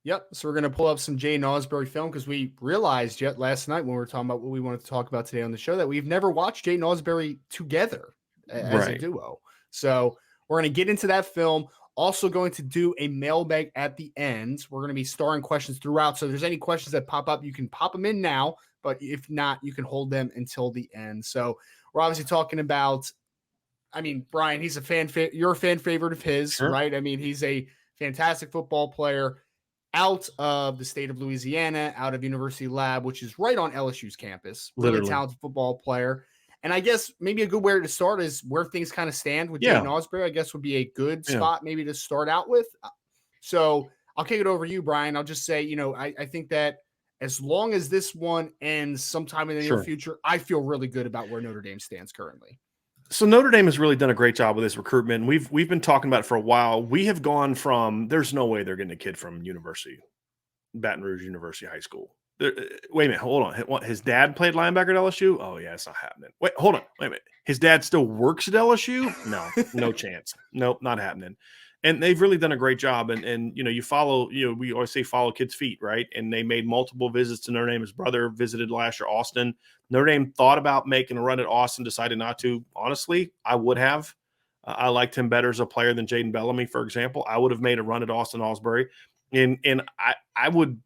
Yep. So we're going to pull up some Jaiden Ausberry film because we realized yet last night when we were talking about what we wanted to talk about today on the show that we've never watched Jaiden Ausberry together as a Right. duo. So we're going to get into that film. Also going to do a mailbag at the end. We're going to be starring questions throughout. So if there's any questions that pop up, you can pop them in now. But if not, you can hold them until the end. So we're obviously talking about, I mean, Brian, he's a you're a fan favorite of his, Sure. right? I mean, he's a fantastic football player out of the state of Louisiana, out of University Lab, which is right on LSU's campus. Really Literally. talented football player. And I guess maybe a good way to start is where things kind of stand with Jaiden Yeah. Ausberry, I guess would be a good Yeah. spot maybe to start out with. So I'll kick it over to you, Brian. I'll just say, I think that as long as this one ends sometime in the near Sure. future, I feel really good about where Notre Dame stands currently. So Notre Dame has really done a great job with this recruitment. We've been talking about it for a while. We have gone from there's no way they're getting a kid from Baton Rouge University High School. Wait a minute, hold on. What, his dad played linebacker at LSU? Oh yeah, it's not happening. Wait, hold on. Wait a minute. His dad still works at LSU? No, no chance. Nope, not happening. And they've really done a great job. And you follow, we always say follow kids' feet, right? And they made multiple visits to Notre Dame. His brother visited last year, Austin. Notre Dame thought about making a run at Austin, decided not to. Honestly, I would have. I liked him better as a player than Jaden Bellamy, for example. I would have made a run at Austin Ausberry. And I would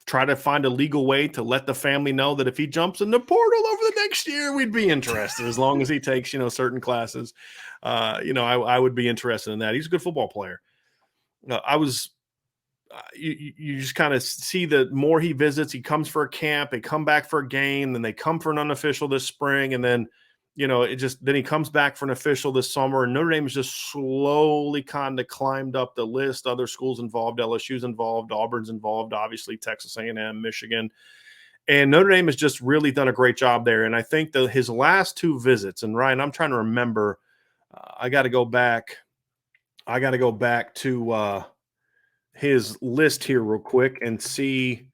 try to find a legal way to let the family know that if he jumps in the portal over the next year, we'd be interested as long as he takes, certain classes. I would be interested in that. He's a good football player. You just kind of see the more he visits, he comes for a camp, they come back for a game, then they come for an unofficial this spring, and then then he comes back for an official this summer, and Notre Dame has just slowly kind of climbed up the list. Other schools involved, LSU's involved, Auburn's involved, obviously Texas A&M, Michigan, and Notre Dame has just really done a great job there. And I think that his last two visits, and Ryan, I'm trying to remember, I got to go back to his list here real quick and see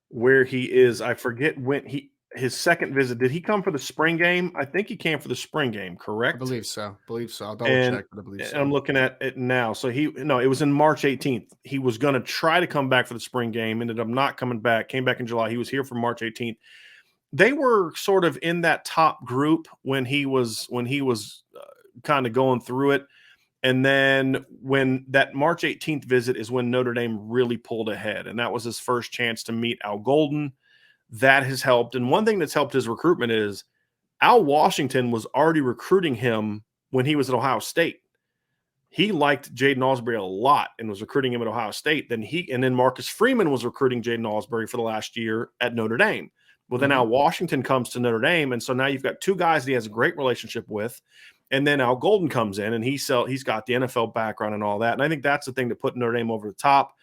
where he is. I forget when his second visit. Did he come for the spring game? I think he came for the spring game, I correct? believe so. I'll double And, check, but I believe and so. I'm looking at it now. So it was in March 18th. He was going to try to come back for the spring game, ended up not coming back, came back in July. He was here for March 18th. They were sort of in that top group when he was kind of going through it. And then when that March 18th visit is when Notre Dame really pulled ahead. And that was his first chance to meet Al Golden. That has helped. And one thing that's helped his recruitment is Al Washington was already recruiting him when he was at Ohio State. He liked Jaiden Ausberry a lot and was recruiting him at Ohio State. Then Marcus Freeman was recruiting Jaiden Ausberry for the last year at Notre Dame. Well, then Al Washington comes to Notre Dame. And so now you've got two guys that he has a great relationship with. And then Al Golden comes in and he's got the NFL background and all that. And I think that's the thing that put Notre Dame over the top.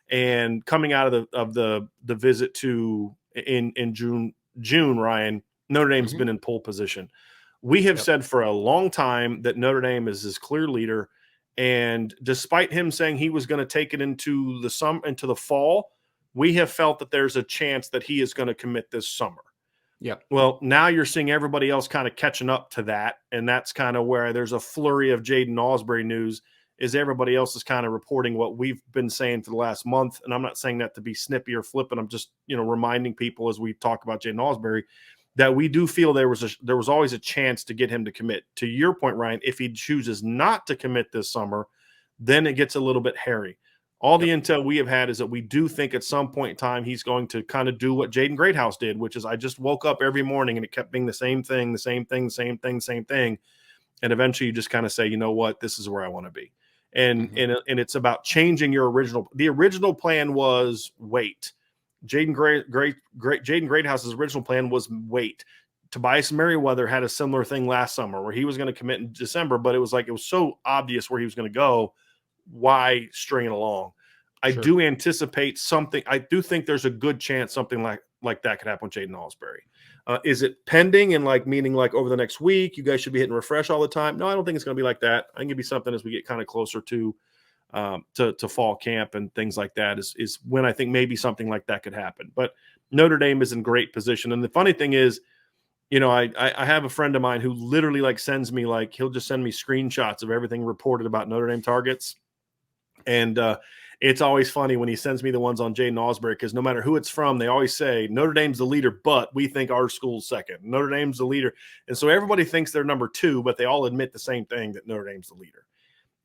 And coming out of the visit to in June, Ryan, Notre Dame's been in pole position. We have said for a long time that Notre Dame is his clear leader. And despite him saying he was going to take it into the fall, we have felt that there's a chance that he is going to commit this summer. Yep. Well, now you're seeing everybody else kind of catching up to that, and that's kind of where there's a flurry of Jaiden Ausberry news. Is everybody else is kind of reporting what we've been saying for the last month, and I'm not saying that to be snippy or flippant. I'm just reminding people as we talk about Jaiden Ausberry that we do feel there was always a chance to get him to commit. To your point, Ryan, if he chooses not to commit this summer, then it gets a little bit hairy. All the intel we have had is that we do think at some point in time he's going to kind of do what Jaden Greathouse did, which is I just woke up every morning and it kept being the same thing. And eventually you just kind of say, you know what, this is where I want to be. And it's about changing the original plan was wait. Jaden Greathouse's original plan was wait. Tobias Merriweather had a similar thing last summer where he was going to commit in December, but it was so obvious where he was going to go. Why string it along? I do anticipate something. I do think there's a good chance something like that could happen with Jaiden Ausberry. Is it pending and meaning over the next week? You guys should be hitting refresh all the time. No, I don't think it's going to be like that. I think it'd be something as we get kind of closer to fall camp and things like that is when I think maybe something like that could happen. But Notre Dame is in great position. And the funny thing is, I have a friend of mine who literally sends me he'll just send me screenshots of everything reported about Notre Dame targets. And it's always funny when he sends me the ones on Jaiden Ausberry, because no matter who it's from, they always say Notre Dame's the leader, but we think our school's second. Notre Dame's the leader. And so everybody thinks they're number 2, but they all admit the same thing, that Notre Dame's the leader.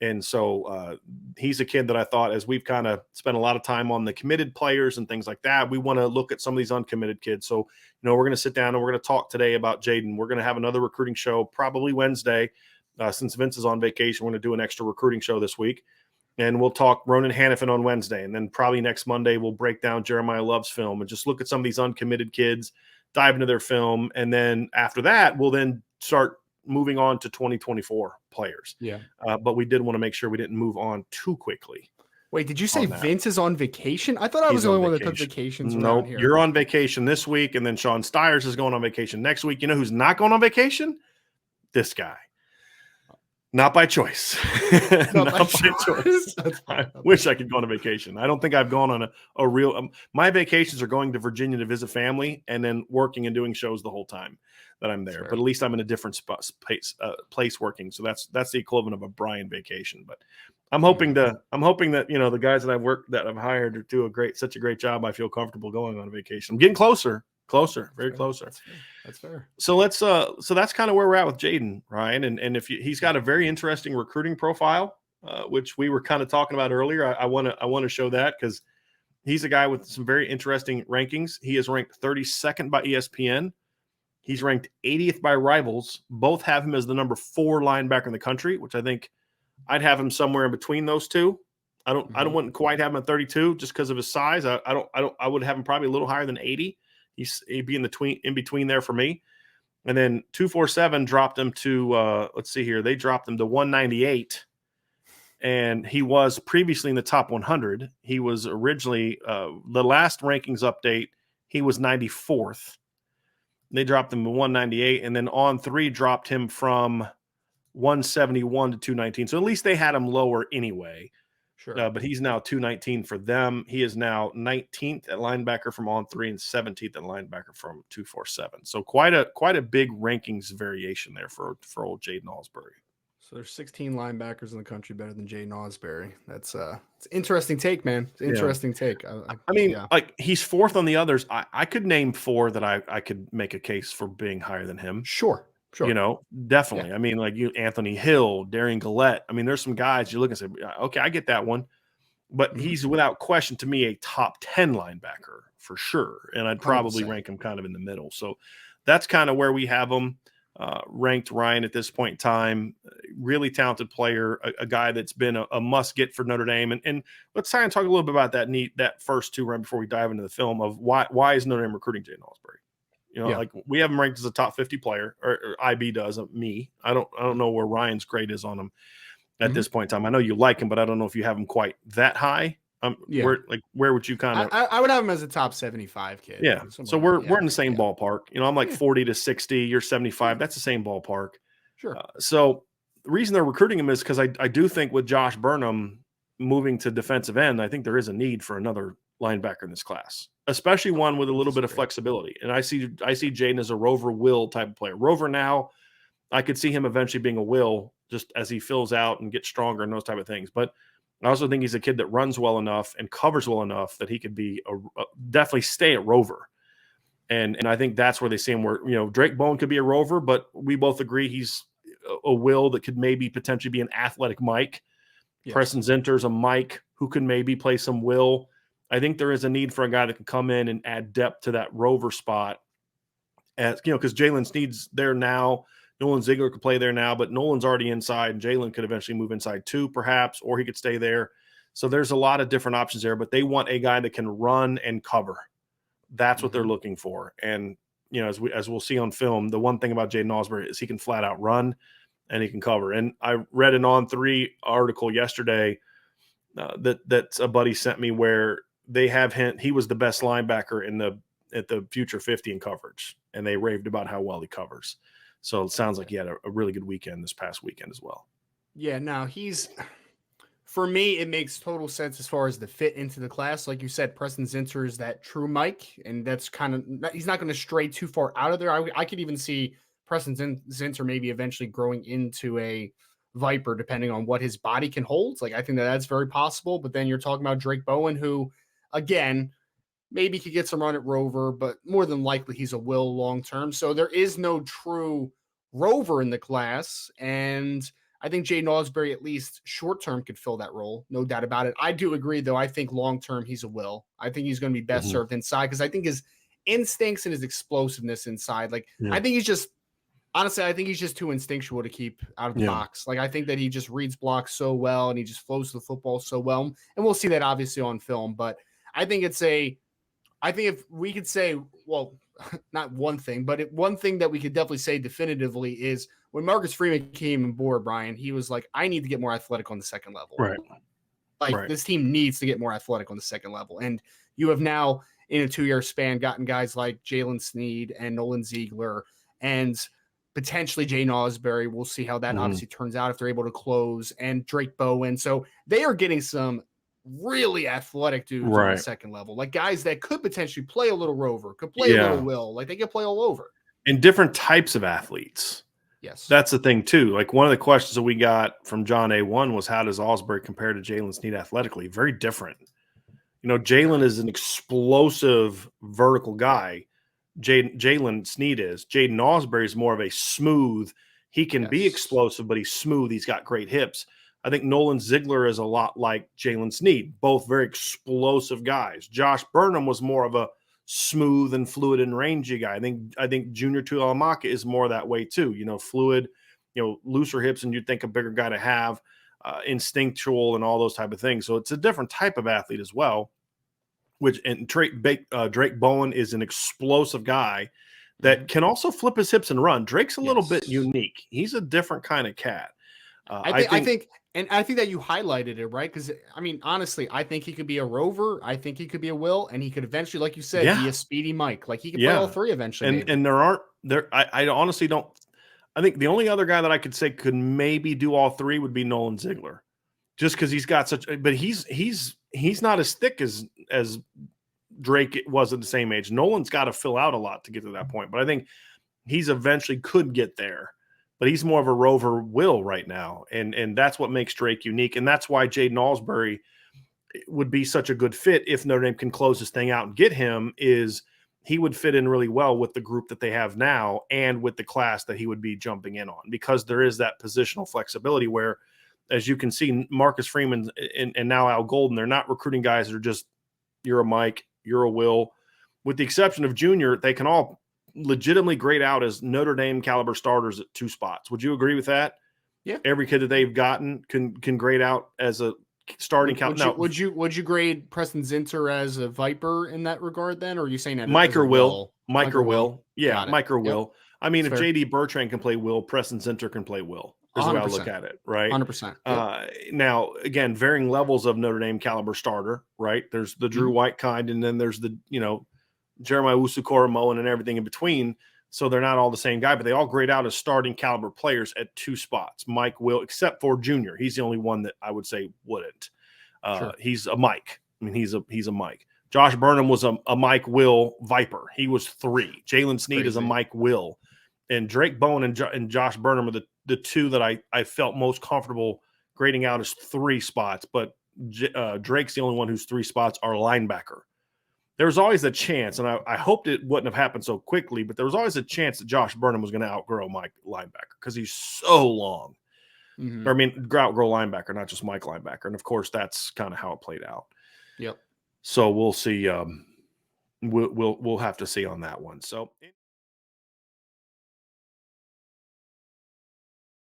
And so he's a kid that I thought, as we've kind of spent a lot of time on the committed players and things like that, we want to look at some of these uncommitted kids. So, we're going to sit down and we're going to talk today about Jaiden. We're going to have another recruiting show probably Wednesday. Since Vince is on vacation, we're going to do an extra recruiting show this week. And we'll talk Ronan Hannafin on Wednesday. And then probably next Monday, we'll break down Jeremiah Love's film and just look at some of these uncommitted kids, dive into their film. And then after that, we'll then start moving on to 2024 players. Yeah. But we did want to make sure we didn't move on too quickly. Wait, did you say Vince is on vacation? I thought I was the only one that took vacations around here. You're on vacation this week, and then Sean Stiers is going on vacation next week. You know who's not going on vacation? This guy. Not by choice. Not by choice. I wish I could go on a vacation. I don't think I've gone on a real my vacations are going to Virginia to visit family and then working and doing shows the whole time that I'm there. But at least I'm in a different place working. So that's the equivalent of a Brian vacation. But I'm hoping that the guys that I've hired to do such a great job. I feel comfortable going on a vacation. I'm getting closer, very closer. That's fair. So so that's kind of where we're at with Jaiden, Ryan. And if he's got a very interesting recruiting profile, which we were kind of talking about earlier. I want to show that, because he's a guy with some very interesting rankings. He is ranked 32nd by ESPN. He's ranked 80th by Rivals. Both have him as the number 4 linebacker in the country, which I think I'd have him somewhere in between those two. I wouldn't quite have him at 32 just because of his size. I would have him probably a little higher than 80. He'd be in between there for me. And then 247 dropped him to let's see here. They dropped him to 198. And he was previously in the top 100. He was originally the last rankings update, he was 94th. They dropped him to 198, and then On3 dropped him from 171 to 219. So at least they had him lower anyway. Sure. But he's now 219 for them. He is now 19th at linebacker from On3 and 17th at linebacker from 247. So quite a big rankings variation there for old Jaiden Ausberry. So there's 16 linebackers in the country better than Jaiden Ausberry. That's it's an interesting take, man. It's an interesting take. I mean, like, he's 4th on the others. I could name 4 that I could make a case for being higher than him. Sure. Definitely. Yeah. I mean, like Anthony Hill, Darian Gillette. I mean, there's some guys you look and say, okay, I get that one. But he's without question to me a top 10 linebacker for sure. And I'd probably 100%. rank him kind of in the middle. So that's kind of where we have him ranked, Ryan, at this point in time. Really talented player, a guy that's been a must get for Notre Dame. And let's try and talk a little bit about that first 2 right before we dive into the film of why is Notre Dame recruiting Jaiden Ausberry? Like, we have him ranked as a top 50 player, or IB does, me. I don't know where Ryan's grade is on him at this point in time. I know you like him, but I don't know if you have him quite that high. Where would you kind of? I would have him as a top 75 kid. Yeah. So we're in the same ballpark. I'm like 40 to 60. You're 75. That's the same ballpark. Sure. So the reason they're recruiting him is because I do think with Josh Burnham moving to defensive end, I think there is a need for another linebacker in this class, especially one with a little bit of flexibility. And I see Jaiden as a Rover Will type of player. Rover now, I could see him eventually being a Will just as he fills out and gets stronger and those type of things. But I also think he's a kid that runs well enough and covers well enough that he could be definitely stay at Rover. And I think that's where they see him, where, Drake Bone could be a Rover, but we both agree he's a Will that could maybe potentially be an athletic Mike. Yes. Preston Zinter's a Mike who could maybe play some Will. I think there is a need for a guy that can come in and add depth to that Rover spot. Because Jalen Sneed's there now. Nolan Ziegler could play there now, but Nolan's already inside, and Jalen could eventually move inside too, perhaps, or he could stay there. So there's a lot of different options there, but they want a guy that can run and cover. That's what they're looking for. And, as we'll see on film, the one thing about Jaiden Ausberry is he can flat out run and he can cover. And I read an On3 article yesterday that a buddy sent me where they have him. He was the best linebacker at the Future 50 in coverage, and they raved about how well he covers. So it sounds like he had a really good weekend this past weekend as well. Yeah, no, for me, it makes total sense as far as the fit into the class. Like you said, Preston Zinter is that true Mike, and that's he's not going to stray too far out of there. I could even see Preston Zinter maybe eventually growing into a Viper, depending on what his body can hold. Like, I think that that's very possible. But then you're talking about Drake Bowen, who, again, maybe could get some run at Rover, but more than likely he's a will long term. So there is no true Rover in the class. And I think Jaiden Ausberry, at least short term, could fill that role. No doubt about it. I do agree, though. I think long term he's a will. I think he's going to be best served inside because I think his instincts and his explosiveness inside, like, I think he's just, honestly, I think he's just too instinctual to keep out of the box. Like, I think that he just reads blocks so well and he just flows to the football so well. And we'll see that obviously on film. But I think I think if we could say, well, not one thing, but one thing that we could definitely say definitively is when Marcus Freeman came on board, Brian, he was like, I need to get more athletic on the second level. Right. Like, this team needs to get more athletic on the second level. And you have now, in a 2-year span, gotten guys like Jalen Sneed and Nolan Ziegler and potentially Jaiden Ausberry. We'll see how that obviously turns out if they're able to close, and Drake Bowen. So they are getting some really athletic dudes on the second level, like guys that could potentially play a little Rover, could play a little will, like they could play all over. And different types of athletes. Yes. That's the thing too. Like, one of the questions that we got from John A1 was, how does Ausberry compare to Jalen Sneed athletically? Very different. You know, Jalen is an explosive vertical guy. Jalen Sneed is. Jaiden Ausberry is more of a smooth. He can be explosive, but he's smooth. He's got great hips. I think Nolan Ziegler is a lot like Jalen Sneed, both very explosive guys. Josh Burnham was more of a smooth and fluid and rangy guy. I think Junior Tuihalamaka is more that way too. You know, fluid, you know, looser hips, and you'd think a bigger guy to have, instinctual and all those type of things. So it's a different type of athlete as well. Drake Bowen is an explosive guy that can also flip his hips and run. Drake's a little bit unique. He's a different kind of cat. I think that you highlighted it, right? Because, I mean, honestly, I think he could be a Rover. I think he could be a will, and he could eventually, like you said, be a speedy Mike. Like, he could play all three eventually. And I honestly don't. I think the only other guy that I could say could maybe do all three would be Nolan Ziegler, just because he's got such. But he's not as thick as Drake was at the same age. Nolan's got to fill out a lot to get to that point, but I think he's eventually could get there. But he's more of a Rover will right now, and that's what makes Drake unique, and that's why Jaiden Ausberry would be such a good fit if Notre Dame can close this thing out and get him. Is he would fit in really well with the group that they have now and with the class that he would be jumping in on, because there is that positional flexibility where, as you can see, Marcus Freeman and now Al Golden, they're not recruiting guys that are just, you're a Mike, you're a Will. With the exception of Junior, they can all legitimately grade out as Notre Dame caliber starters at 2 spots. Would you agree with that? Yeah. Every kid that they've gotten can grade out as a starting caliber. Would you grade Preston Zinter as a Viper in that regard then? Or are you saying that Mike or Will? Mike or Will. Yeah, Mike or Will. I mean, That's if fair. JD Bertrand can play Will, Preston Zinter can play Will. Is the way I look at it, right? 100%. Now, again, varying levels of Notre Dame caliber starter, right? There's the Drew White kind, and then there's the, Jeremiah Usukoromoan and everything in between. So they're not all the same guy, but they all grade out as starting caliber players at 2 spots. Mike Will, except for Junior. He's the only one that I would say wouldn't. He's a Mike. I mean, he's a Mike. Josh Burnham was a Mike Will Viper. He was 3. Jalen Sneed is a Mike Will. And Drake Bowen and Josh Burnham are the two that I felt most comfortable grading out as 3 spots. But Drake's the only one who's 3 spots are linebacker. There was always a chance, and I hoped it wouldn't have happened so quickly, but there was always a chance that Josh Burnham was going to outgrow Mike linebacker because he's so long. Or, I mean, outgrow linebacker, not just Mike linebacker. And, of course, that's kind of how it played out. Yep. So we'll see. We'll have to see on that one. So.